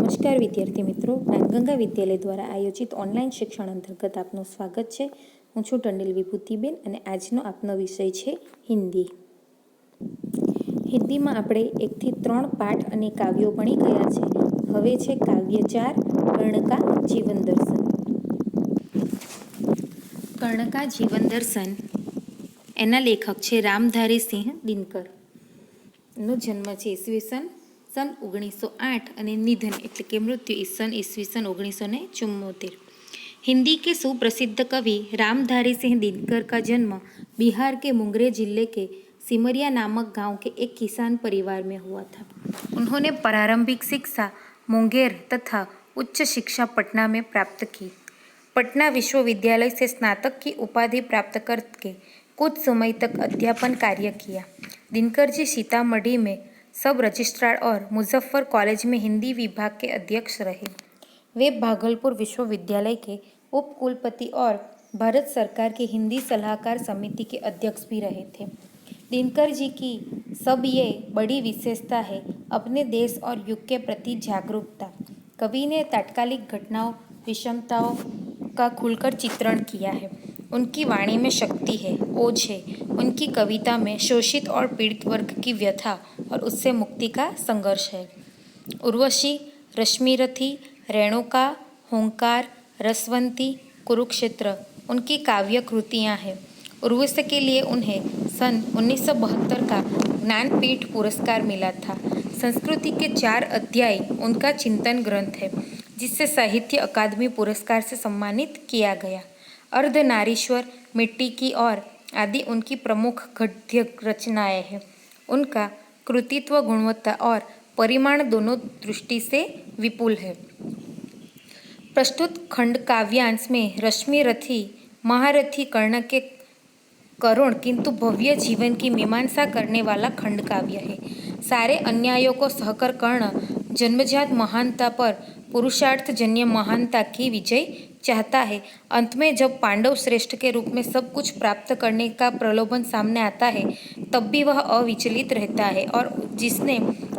નમસ્કાર વિદ્યાર્થી મિત્રો, જ્ઞાનગંગા વિદ્યાલય દ્વારા આયોજિત ઓનલાઈન શિક્ષણ અંતર્ગત આપનું સ્વાગત છે. હું છું ટંડેલ વિભૂતિબેન અને આજનો આપનો વિષય છે હિન્દી. હિન્દીમાં આપણે 1 થી 3 પાઠ અને કાવ્યો ભણી ગયા છે. હવે છે કાવ્ય 4 કર્ણ કા જીવન દર્શન. કર્ણ કા જીવન દર્શન એના લેખક છે રામધારી સિંહ દિનકર. એનો જન્મ છે ઈસવીસન સન 1908 અને નિધન એટલે કે મૃત્યુ ઈસવીસન 1974. हिंदी के सुप्रसिद्ध कवि रामधारी सिंह दिनकर का जन्म बिहार के मुंगेर जिले के सिमरिया नामक गांव के एक किसान परिवार में हुआ था. उन्होंने प्रारंभिक शिक्षा मुंगेर तथा उच्च शिक्षा पटना में प्राप्त की. पटना विश्वविद्यालय से स्नातक की उपाधि प्राप्त करके कुछ समय तक अध्यापन कार्य किया. दिनकर जी सीतामढ़ी में सब रजिस्ट्रार और मुजफ्फर कॉलेज में हिंदी विभाग के अध्यक्ष रहे. वे भागलपुर विश्वविद्यालय के उप कुलपति और भारत सरकार की हिंदी सलाहकार समिति के अध्यक्ष भी रहे थे. दिनकर जी की सब ये बड़ी विशेषता है अपने देश और युग के प्रति जागरूकता. कवि ने तात्कालिक घटनाओं विषमताओं का खुलकर चित्रण किया है. उनकी वाणी में शक्ति है, ओज है. उनकी कविता में शोषित और पीड़ित वर्ग की व्यथा और उससे मुक्ति का संघर्ष है. उर्वशी, रश्मिरथी, रेणुका, होंकार, रसवंती, कुरुक्षेत्र उनकी काव्य कृतियाँ हैं. उर्वशी के लिए उन्हें सन 1972 का ज्ञानपीठ पुरस्कार मिला था. संस्कृति के 4 अध्याय उनका चिंतन ग्रंथ है जिससे साहित्य अकादमी पुरस्कार से सम्मानित किया गया. अर्धनारीश्वर, मिट्टी की ओर आदि उनकी प्रमुख गद्य रचनाएं हैं. उनका कृतित्व गुणवत्ता और परिमाण दोनों दृष्टि से विपुल है. प्रस्तुत खंड काव्यांश में रश्मिरथी महारथी कर्ण के करुण किंतु भव्य जीवन की मीमांसा करने वाला खंड काव्य है. सारे अन्यायों को सहकर कर्ण जन्मजात महानता पर पुरुषार्थ जन्य महानता की विजय चाहता है. अंत में जब पांडव श्रेष्ठ के रूप में सब कुछ प्राप्त करने का प्रलोभन सामने आता है तब भी वह अविचलित रहता है और जिसने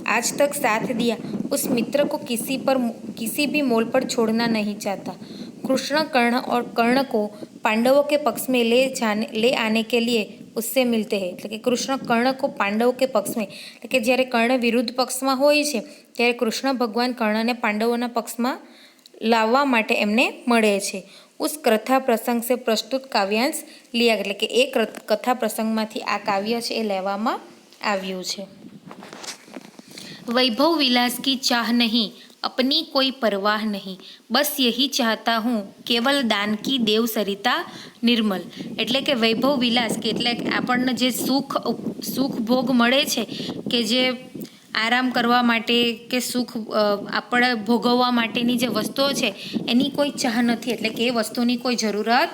आज तक साथ दिया उस मित्र को किसी भी मोल पर छोड़ना नहीं चाहता. कृष्ण कर्ण और कर्ण को पांडवों के पक्ष में ले आने के लिए उससे मिलते हैं. એટલે કે કૃષ્ણ કર્ણ કો પાંડવો કે પક્ષ में એટલે કે જ્યારે કર્ણ વિરુદ્ધ પક્ષમાં હોય છે ત્યારે કૃષ્ણ ભગવાન કર્ણને પાંડવોના પક્ષમાં લાવવા માટે એમને મળે છે. उस कथा प्रसंग से प्रस्तुत काव्यांश लिया એટલે કે એ કથા પ્રસંગમાંથી આ કાવ્ય છે એ લેવામાં આવ્યું છે. वैभव विलास की चाह नहीं, अपनी कोई परवाह नहीं, बस यही चाहता हूँ केवल दान की देव सरिता निर्मल. એટલે કે વૈભવ વિલાસ કે એટલે આપણને જે સુખ ભોગ મળે છે કે જે આરામ કરવા માટે કે સુખ આપણે ભોગવવા માટેની જે વસ્તુઓ છે એની કોઈ ચાહ નથી એટલે કે એ વસ્તુની કોઈ જરૂરત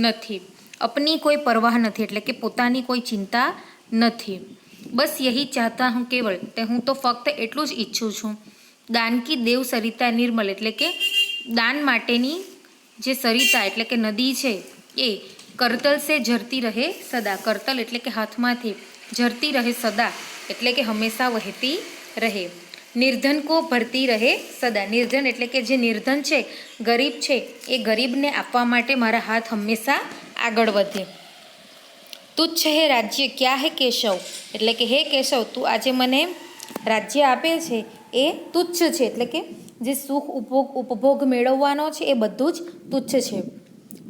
નથી. અપની કોઈ પરવાહ નથી એટલે કે પોતાની કોઈ ચિંતા નથી. બસ યહી ચાહતા હું કેવળ તે હું તો ફક્ત એટલું જ ઈચ્છું છું. દાન કી દેવ સરિતા નિર્મલ એટલે કે દાન માટેની જે સરિતા એટલે કે નદી છે એ કરતલ સે ઝરતી રહે સદા. કરતલ એટલે કે હાથમાંથી ઝરતી રહે સદા એટલે કે હંમેશા વહેતી રહે. નિર્ધન કો ભરતી રહે સદા. નિર્ધન એટલે કે જે નિર્ધન છે ગરીબ છે એ ગરીબને આપવા માટે મારા હાથ હંમેશા આગળ વધે. તુચ્છ હે રાજ્ય ક્યા હે કેશવ એટલે કે હે કેશવ તું આજે મને રાજ્ય આપે છે એ તુચ્છ છે એટલે કે જે સુખ ઉપભોગ મેળવવાનો છે એ બધું જ તુચ્છ છે.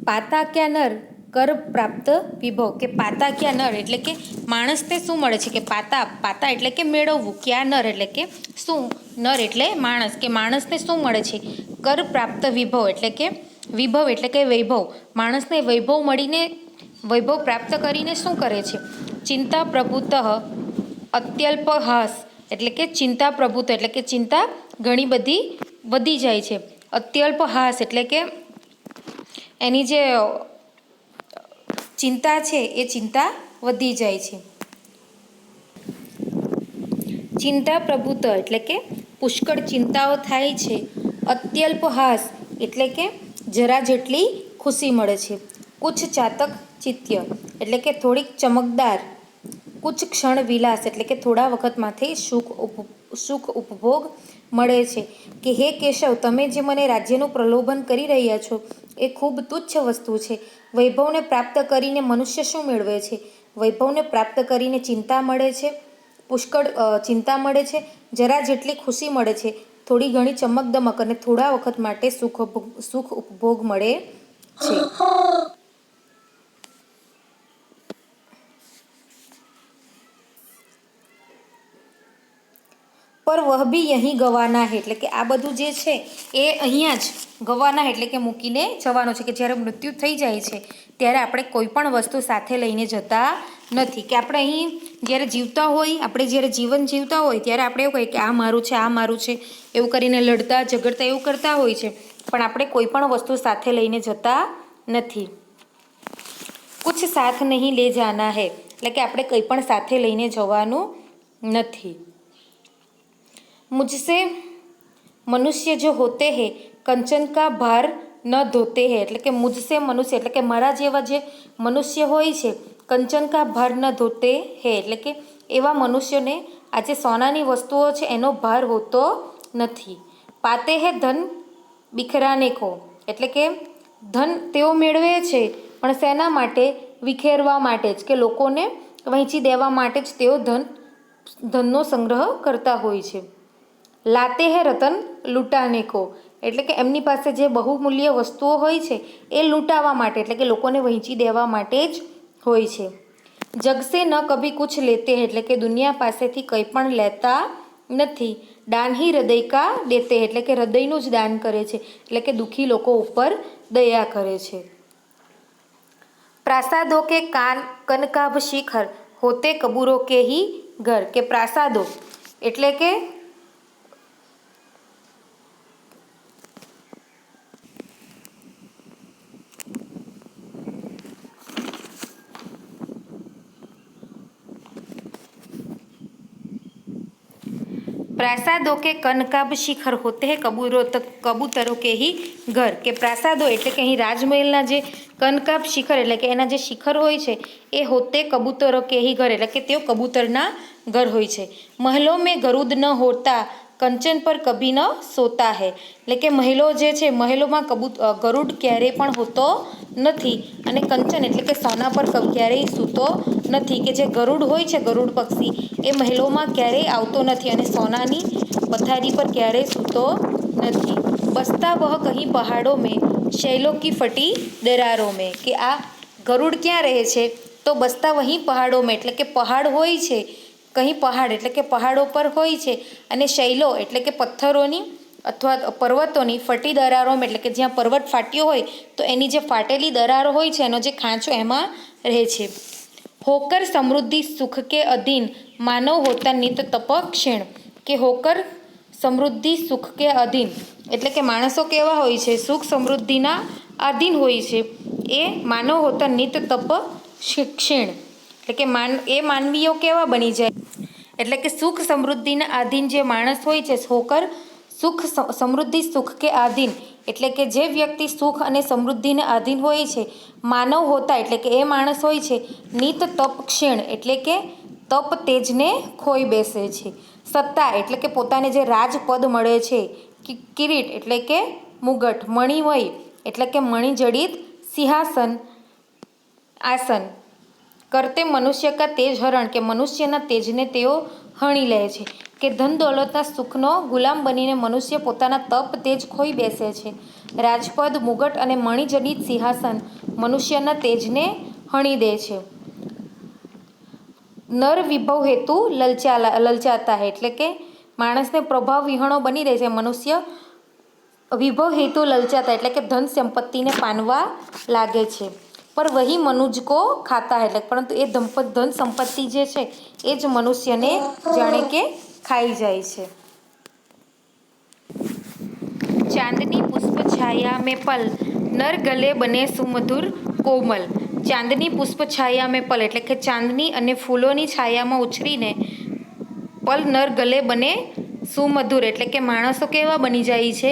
પાતા ક્યાં નર કર પ્રાપ્ત વિભવ કે પાતા ક્યાં નર એટલે કે માણસને શું મળે છે કે પાતા એટલે કે મેળવવું, ક્યાં નર એટલે કે શું, નર એટલે માણસ કે માણસને શું મળે છે કર પ્રાપ્ત વિભવ એટલે કે વિભવ એટલે કે વૈભવ. માણસને વૈભવ મળીને વૈભવ પ્રાપ્ત કરીને શું કરે છે. ચિંતા પ્રભુતઃ અત્યલ્પહાસ એટલે કે ચિંતા પ્રભુત્વ એટલે કે ચિંતા ઘણી બધી વધી જાય છે. અત્યલ્પહાસ એટલે કે એની જે ચિંતા છે એ ચિંતા વધી જાય છે. ચિંતા પ્રભુત્વ એટલે કે પુષ્કળ ચિંતાઓ થાય છે. અત્યલ્પહાસ એટલે કે જરા જેટલી ખુશી મળે છે. કુછ ચાતક ચિત્ય એટલે કે થોડીક ચમકદાર. કુછ ક્ષણ વિલાસ એટલે કે થોડા વખતમાંથી સુખ સુખ ઉપભોગ મળે છે. કે હે કેશવ, તમે જે મને રાજ્યનું પ્રલોભન કરી રહ્યા છો એ ખૂબ તુચ્છ વસ્તુ છે. વૈભવને પ્રાપ્ત કરીને મનુષ્ય શું મેળવે છે? વૈભવને પ્રાપ્ત કરીને ચિંતા મળે છે, પુષ્કળ ચિંતા મળે છે, જરા જેટલી ખુશી મળે છે, થોડી ઘણી ચમકદમક અને થોડા વખત માટે સુખ ઉપભોગ મળે છે. પર વહ બી યહીં ગવાના હે, એટલે કે આ બધું જે છે એ અહીંયા જ ગવાના એટલે કે મૂકીને જવાનો છે. કે જ્યારે મૃત્યુ થઈ જાય છે ત્યારે આપણે કોઈ પણ વસ્તુ સાથે લઈને જતા નથી. કે આપણે અહીં જ્યારે જીવતા હોય, આપણે જ્યારે જીવન જીવતા હોય ત્યારે આપણે એવું કહીએ કે આ મારું છે, આ મારું છે, એવું કરીને લડતા ઝઘડતા એવું કરતા હોય છે, પણ આપણે કોઈ પણ વસ્તુ સાથે લઈને જતા નથી. કુછ સાથ નહીં લે જાના હે, એટલે કે આપણે કંઈ પણ સાથે લઈને જવાનું નથી. मुझसे मनुष्य जो होते हैं कंचन का भार न धोते हैं, એટલે કે મુझसे મનુષ્ય એટલે કે મારા જેવા જે મનુષ્ય હોય છે, કંચન કા ભાર ન ધોતે હે, એટલે કે એવા મનુષ્યને આ જે સોનાની વસ્તુઓ છે એનો ભાર હોતો નથી. પાતે હે ધન બિખરાને કો, એટલે કે ધન તેઓ મેળવે છે પણ શેના માટે? વિખેરવા માટે જ, કે લોકોને વહેંચી દેવા માટે જ તેઓ ધનનો સંગ્રહ કરતા હોય છે. લાતે હે રતન લૂંટાને કો, એટલે કે એમની પાસે જે બહુમૂલ્ય વસ્તુઓ હોય છે એ લૂંટાવા માટે, એટલે કે લોકોને વહેંચી દેવા માટે જ હોય છે. જગસે ન કભી કુછ લેતે હે, એટલે કે દુનિયા પાસેથી કંઈ પણ લેતા નથી. દાન હી હૃદય કા દેતે, એટલે કે હૃદયનું જ દાન કરે છે, એટલે કે દુઃખી લોકો ઉપર દયા કરે છે. પ્રાસાદો કે કનકાભ શિખર હોતે કબૂરો કે હી ઘર, કે પ્રાસાદો એટલે કે પ્રાસાદો કે કનકાભ શિખર હોતે હે કબૂતરો કે હી ઘર, કે પ્રાસાદો એટલે કે અહીં રાજમહેલના જે કનકાભ શિખર એટલે કે એના જે શિખર હોય છે એ હોતે કબૂતરો કે હી ઘર, એટલે કે તેઓ કબૂતરના ઘર હોય છે. મહેલો મેં ગરુડ ન હોતા કંચન પર કભી ન સોતા હે, એટલે કે મહેલો જે છે મહેલોમાં ગરુડ ક્યારેય પણ હોતો નથી, અને કંચન એટલે કે સોના પર ક્યારેય સૂતો નથી. કે જે ગરુડ હોય છે, ગરુડ પક્ષી, એ મહેલોમાં ક્યારેય આવતો નથી અને સોનાની પથારી પર ક્યારેય સૂતો નથી. બસતા વહ કહી પહાડો મેં શૈલો કી ફટી દરારો મેં, કે આ ગરુડ ક્યાં રહે છે? તો બસતા વહીં પહાડો મેં, એટલે કે પહાડ હોય છે, કહી પહાડ એટલે કે પહાડો પર હોય છે, અને શૈલો એટલે કે પથ્થરોની અથવા પર્વતોની ફટી દરારોમાં એટલે કે જ્યાં પર્વત ફાટ્યો હોય તો એની જે ફાટેલી દરારો હોય છે એનો જે ખાંચો એમાં રહે છે. હોકર સમૃદ્ધિ સુખ કે અધીન માનવ હોતા નિત તપ ક્ષીણ, કે હોકર સમૃદ્ધિ સુખ કે અધીન એટલે કે માણસો કેવા હોય છે? સુખ સમૃદ્ધિના આધીન હોય છે. એ માનવ હોતા નિત તપ ક્ષીણ, એટલે કે માનવીઓ કેવા બની જાય? એટલે કે સુખ સમૃદ્ધિના આધીન જે માણસ હોય છે, હોકર સુખ સમૃદ્ધિ સુખ કે આધીન, એટલે કે જે વ્યક્તિ સુખ અને સમૃદ્ધિને આધીન હોય છે, માનવ હોતા એટલે કે એ માણસ હોય છે, નિત તપ ક્ષીણ એટલે કે તપ તેજને ખોઈ બેસે છે. સત્તા એટલે કે પોતાને જે રાજપદ મળે છે. કિરીટ એટલે કે મુગટ. મણિમય એટલે કે મણિજડિત સિંહાસન આસન. કરતે મનુષ્ય કા તેજ હરણ, કે મનુષ્યના તેજને તેઓ હણી લે છે. કે ધન દોલતના સુખનો ગુલામ બનીને મનુષ્ય પોતાના તપ તેજ ખોઈ બેસે છે. રાજપદ, મુગટ અને મણિજડિત સિંહાસન મનુષ્યના તેજને હણી દે છે. નર વિભવ હેતુ લલચાતા હે, એટલે કે માણસને પ્રભાવ વિહોણો બની રહે છે. મનુષ્ય વિભવ હેતુ લલચાતા એટલે કે ધન સંપત્તિને પાનવા લાગે છે. પર વહી મનુજ કો ખાતા હે, એટલે પરંતુ એ ધન સંપત્તિ જે છે એ જ મનુષ્યને જાણે કે ખાઈ જાય છે. ચાંદની પુષ્પ છાયા મેં પલ નર ગલે બને સુમધુર કોમલ. ચાંદની પુષ્પ છાયા મેં પલ એટલે કે ચાંદની અને ફૂલોની છાયામાં ઉછરીને પલ નર ગલે બને સુમધુર એટલે કે માણસો કેવા બની જાય છે?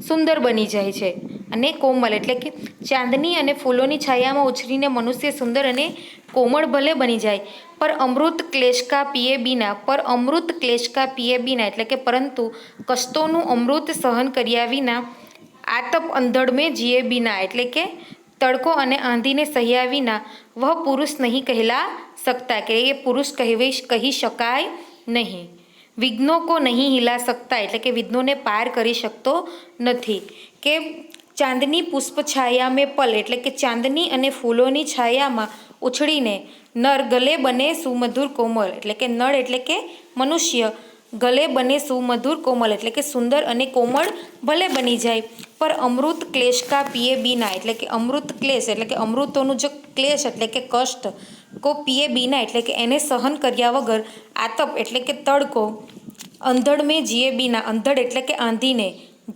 સુંદર બની જાય છે. અને કોમલ એટલે કે ચાંદની અને ફૂલોની છાયામાં ઉછરીને મનુષ્ય સુંદર અને કોમળ ભલે બની જાય, પર અમૃત ક્લેશકા પીએ બીના એટલે કે પરંતુ કષ્ટોનું અમૃત સહન કર્યા વિના, આતપ અંધડ મેં જીએ બીના એટલે કે તડકો અને આંધીને સહ્યા વિના, વહ પુરુષ નહીં કહેલા શકતા કે એ પુરુષ કહી શકાય નહીં. વિઘ્નો કો નહીં હિલા શકતા એટલે કે વિઘ્નોને પાર કરી શકતો નથી. કે ચાંદની પુષ્પ છાયા મેં પલ એટલે કે ચાંદની અને ફૂલોની છાયામાં ઉછળીને નર ગલે બને સુમધુર કોમલ એટલે કે નળ એટલે કે મનુષ્ય, ગલે બને સુમધુર કોમલ એટલે કે સુંદર અને કોમળ ભલે બની જાય, પર અમૃત ક્લેશકા પીએ બીના એટલે કે અમૃત ક્લેશ એટલે કે અમૃતોનું જે ક્લેશ એટલે કે કષ્ટ, કો પીએ બીના એટલે કે એને સહન કર્યા વગર, આતપ એટલે કે તડકો, અંધડ મેં જીએ બીના અંધડ એટલે કે આંધીને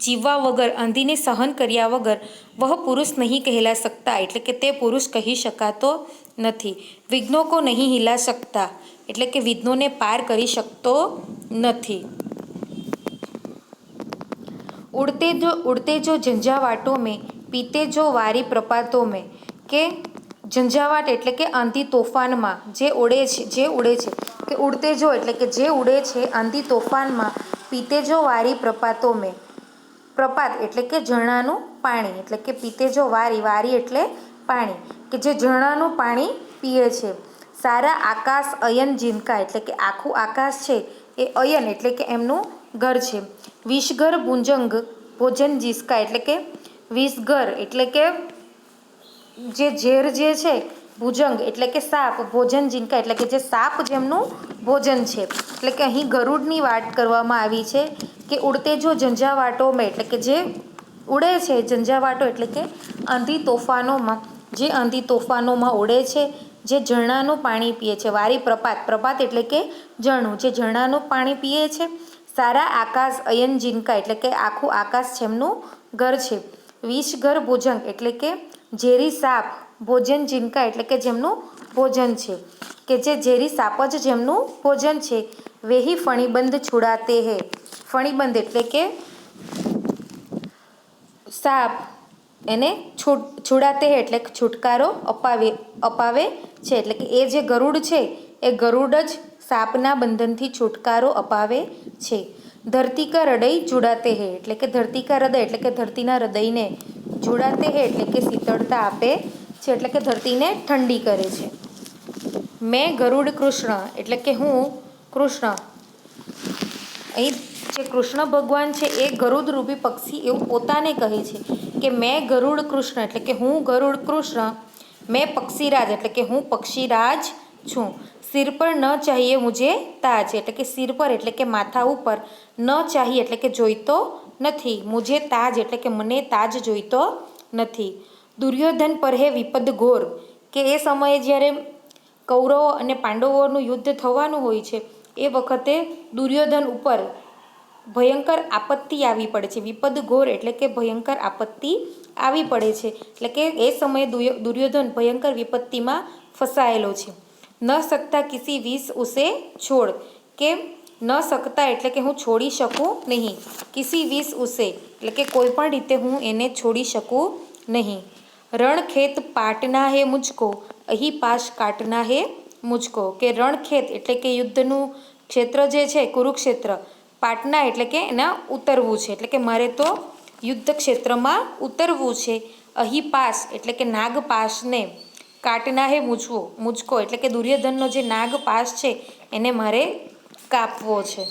જીવવા વગર, આંધીને સહન કર્યા વગર, વહ પુરુષ નહીં કહેલા શકતા એટલે કે તે પુરુષ કહી શકાતો નથી. વિઘ્નો કો નહીં હિલા શકતા એટલે કે વિઘ્નોને પાર કરી શકતો નથી. ઉડતે જો ઝંઝાવાટો મેં, પીતે જો વારી પ્રપાતો મેં કે ઝંઝાવાટ એટલે કે આંધી તોફાનમાં જે ઉડે છે કે ઉડતે જો એટલે કે જે ઉડે છે આંધી તોફાનમાં, પીતે જો વારી પ્રપાતો મેં, પ્રપાત એટલે કે ઝરણાનું પાણી એટલે કે પીતે જો વારી એટલે પાણી કે જે ઝરણાનું પાણી પીએ છે. સારા આકાશ અયન જીનકા એટલે કે આખું આકાશ છે એ અયન એટલે કે એમનું ઘર છે. વિષઘર ભુજંગ ભોજન જીસકા એટલે કે વિષઘર એટલે કે જે ઝેર જે છે, ભુજંગ એટલે કે સાપ, ભોજન જીનકા એટલે કે જે સાપ જેમનું ભોજન છે. એટલે કે અહીં ગરુડની વાત કરવામાં આવી છે કે ઉડતે જો ઝંઝાવાટો મેં એટલે કે જે ઉડે છે, ઝંઝાવાટો એટલે કે આંધી તોફાનોમાં ઉડે છે, જે ઝરણાનું પાણી પીએ છે. વારી પ્રપાત એટલે કે ઝરણું, જે ઝરણાનું પાણી પીએ છે. સારા આકાશ અયન જીનકા એટલે કે આખું આકાશ જેમનું ઘર છે. વિષઘર ભુજંગ એટલે કે ઝેરી સાપ, ભોજન જીનકા એટલે કે જેમનું ભોજન છે કે જે ઝેરી સાપ જ જેમનું ભોજન છે. વેહી ફણીબંધ છુડાતે હે, ફણીબંધ એટલે કે સાપ એને છુડાતે હે એટલે છુટકારો અપાવે છે. એટલે કે એ જે ગરુડ છે એ ગરુડ જ સાપના બંધનથી છુટકારો અપાવે છે. ધરતી કા હૃદય જુડાતે હે એટલે કે ધરતી કા હૃદય એટલે કે ધરતીના હૃદયને, જુડાતે હે એટલે કે શીતળતા આપે છે એટલે કે ધરતીને ઠંડી કરે છે. મેં ગરુડ કૃષ્ણ એટલે કે હું કૃષ્ણ, અહીં જે કૃષ્ણ ભગવાન છે એ ગરુડ રૂપી પક્ષી એવું પોતાને કહે છે કે મેં ગરુડ કૃષ્ણ એટલે કે હું ગરુડ કૃષ્ણ, મેં પક્ષીરાજ એટલે કે હું પક્ષીરાજ છું. સિર પર ન ચાહીએ મુझे તાજ એટલે કે સિર પર એટલે કે માથા ઉપર, ન ચાહીએ એટલે કે જોઈતો નથી, મુझे તાજ એટલે કે મને તાજ જોઈતો નથી. દુર્યોધન પર હે વિપદ ઘોર કે એ સમયે જ્યારે કૌરવો અને પાંડવોનું યુદ્ધ થવાનું હોય છે એ વખતે દુર્યોધન ઉપર ભયંકર આપત્તિ આવી પડે છે. વિપદ ઘોર એટલે કે ભયંકર આપત્તિ આવી પડે છે એટલે કે એ સમયે દુર્યોધન ભયંકર વિપત્તિમાં ફસાયેલો છે. ન શકતા કિસી વિષ ઉસે છોડ કે ન શકતા એટલે કે હું છોડી શકું નહીં, કિસી વિષ ઉસે એટલે કે કોઈ પણ રીતે હું એને છોડી શકું નહીં. રણખેત પાટના હે મુझको, અહીં પાશ કાટના હે મુझको કે રણખેત એટલે કે યુદ્ધનું ક્ષેત્ર જે છે કુરુક્ષેત્ર, પાટના એટલે કે એના ઉતરવું છે એટલે કે મારે તો યુદ્ધ ક્ષેત્રમાં ઉતરવું છે. અહીં પાસ એટલે કે નાગ પાસને, કાટના હે મુझको એટલે કે દુર્યોધનનો જે નાગ પાસ છે એને મારે કાપવો છે.